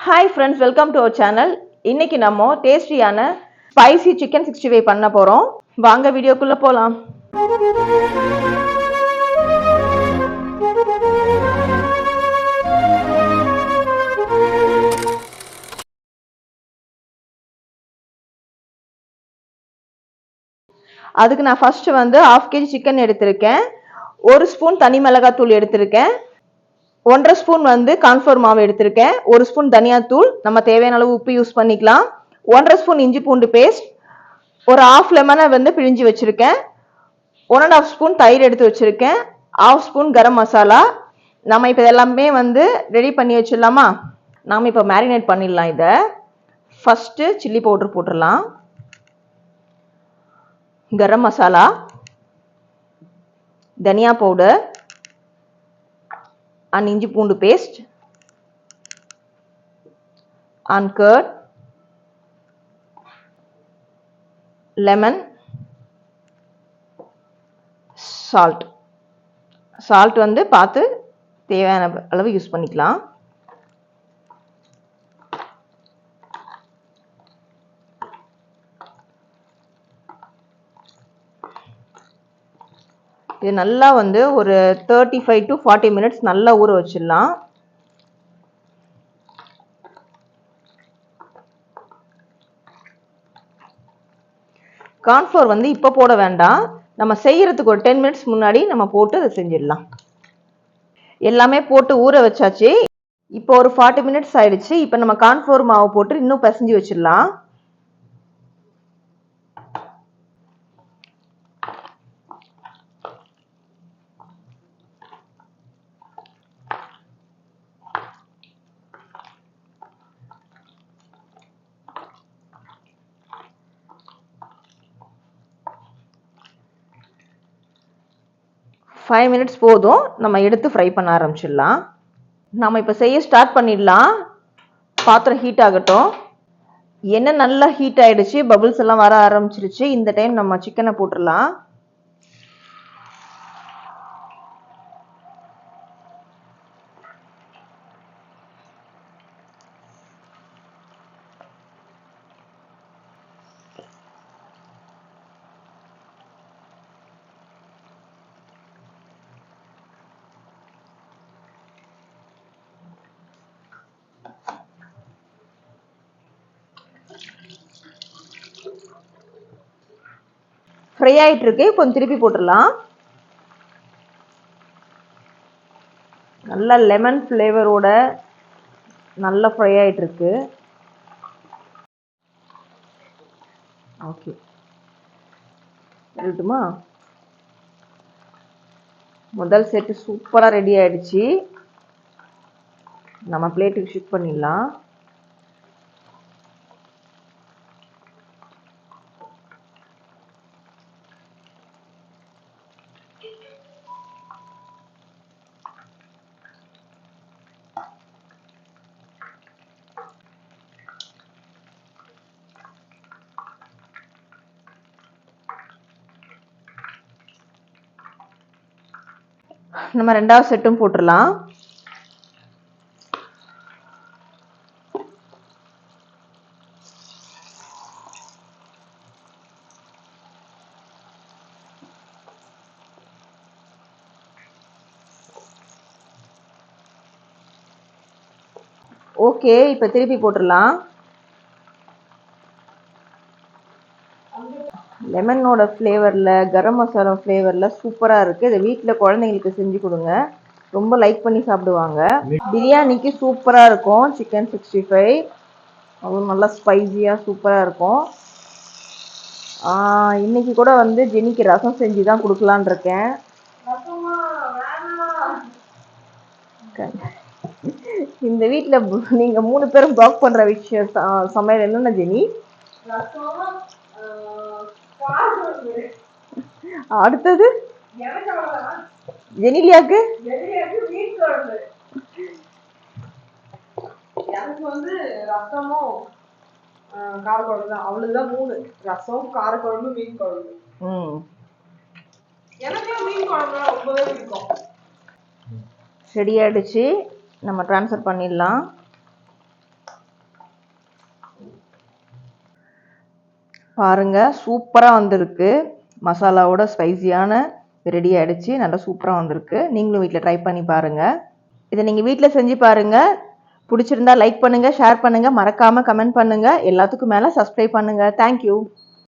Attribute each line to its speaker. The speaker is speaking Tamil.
Speaker 1: Hi friends, welcome to our channel. இன்னைக்கு நம்ம டேஸ்டியான ஸ்பைசி சிக்கன் 65 பண்ண போறோம். வாங்க வீடியோக்குள்ள போலாம். அதுக்கு நான் ஃபர்ஸ்ட் வந்து 1/2 kg சிக்கன் எடுத்திருக்கேன். 1 ஸ்பூன் தனி மிளகாய் தூள் எடுத்திருக்கேன். 1.5 ஸ்பூன் வந்து கார்ன்ஃப்ளவர் மாவு எடுத்திருக்கேன். 1 ஸ்பூன் தனியாத்தூள், நம்ம தேவையான அளவு உப்பு யூஸ் பண்ணிக்கலாம். 1.5 ஸ்பூன் இஞ்சி பூண்டு பேஸ்ட், ஒரு 1/2 லெமனை வந்து பிழிஞ்சு வச்சிருக்கேன். 1.5 ஸ்பூன் தயிர் எடுத்து வச்சிருக்கேன். 1/2 ஸ்பூன் கரம் மசாலா. நம்ம இப்போ எல்லாமே வந்து ரெடி பண்ணி வச்சிடலாமா? நாம இப்போ மேரினேட் பண்ணிடலாம். இதை ஃபர்ஸ்ட் சில்லி பவுடர் போட்டுடலாம், கரம் மசாலா, தனியா பவுடர் and இஞ்சி பூண்டு paste and curd, lemon, salt வந்து பார்த்து தேவையான அளவு யூஸ் பண்ணிக்கலாம். இது நல்லா வந்து ஒரு 35 to 40 minutes நல்லா ஊற வச்சிடலாம். கார்ன்ஃப்ளவர் வந்து இப்போ போட வேண்டாம், நம்ம செய்யறதுக்கு ஒரு 10 minutes முன்னாடி நம்ம போட்டு அதை செஞ்சிடலாம். எல்லாமே போட்டு ஊற வச்சாச்சு. இப்போ ஒரு 40 minutes ஆயிடுச்சு. இப்போ நம்ம கார்ன்ஃப்ளவர் மாவு போட்டு இன்னும் பிசைஞ்சு வச்சிடலாம். ஃபைவ் மினிட்ஸ் போதும், நம்ம எடுத்து ஃப்ரை பண்ண ஆரம்பிச்சிடலாம். நம்ம இப்போ செய்ய ஸ்டார்ட் பண்ணிடலாம். பாத்திரம் ஹீட் ஆகட்டும். எண்ணெய் நல்லா ஹீட் ஆயிடுச்சு, பபிள்ஸ் எல்லாம் வர ஆரம்பிச்சிருச்சு. இந்த டைம் நம்ம சிக்கனை போட்டுடலாம். ஃப்ரை ஆயிட்டு இருக்கு, கொஞ்சம் திருப்பி போட்டுடலாம். நல்லா லெமன் ஃப்ளேவரோட நல்லா ஃப்ரை ஆயிட்டு இருக்கு. ஓகே, எடுத்துமா. முதல் செட்டு சூப்பரா ரெடி ஆயிடுச்சு. நம்ம பிளேட்டுக்கு ஷிஃப்ட் பண்ணிடலாம். நம்ம ரெண்டாவது செட்டும் போட்டுடலாம். ஓகே, இப்போ திருப்பி போட்டுடலாம். லெமனோட ஃப்ளேவரில், கரம் மசாலா ஃப்ளேவரில் சூப்பராக இருக்குது. இதை வீட்டில் குழந்தைங்களுக்கு செஞ்சு கொடுங்க, ரொம்ப லைக் பண்ணி சாப்பிடுவாங்க. பிரியாணிக்கு சூப்பராக இருக்கும் சிக்கன் 65. அதுவும் நல்லா ஸ்பைஸியாக சூப்பராக இருக்கும். இன்னைக்கு கூட வந்து ஜெனிக்கு ரசம் செஞ்சு தான் கொடுக்கலான் இருக்கேன். இந்த வீட்டில் நீங்கள் 3 பேரும் பிளாக் பண்ணுற விஷயம் சமையல் என்னென்ன ஜெனி? அடுத்தது ஜெனிலியாக்கு
Speaker 2: எனக்கு வந்து ரசமும் காரக்குழம்பு தான். அவ்வளவுதான் 3. ரசம், காரக்குழம்பு, மீன் குழம்பு. எனக்கு மீன் குழம்பு ரொம்பவே பிடிக்கும்.
Speaker 1: ரெடி ஆயிடுச்சு, நம்ம ட்ரான்ஸ்ஃபர் பண்ணிடலாம். பாருங்க சூப்பராக வந்திருக்கு. மசாலாவோட ஸ்பைசியான ரெடி ஆகிடுச்சு. நல்லா சூப்பராக வந்திருக்கு. நீங்களும் வீட்டில் ட்ரை பண்ணி பாருங்கள். இதை நீங்கள் வீட்டில் செஞ்சு பாருங்கள். பிடிச்சிருந்தா லைக் பண்ணுங்கள், ஷேர் பண்ணுங்கள், மறக்காமல் கமெண்ட் பண்ணுங்கள். எல்லாத்துக்கும் மேலே சப்ஸ்கிரைப் பண்ணுங்கள். தேங்க்யூ.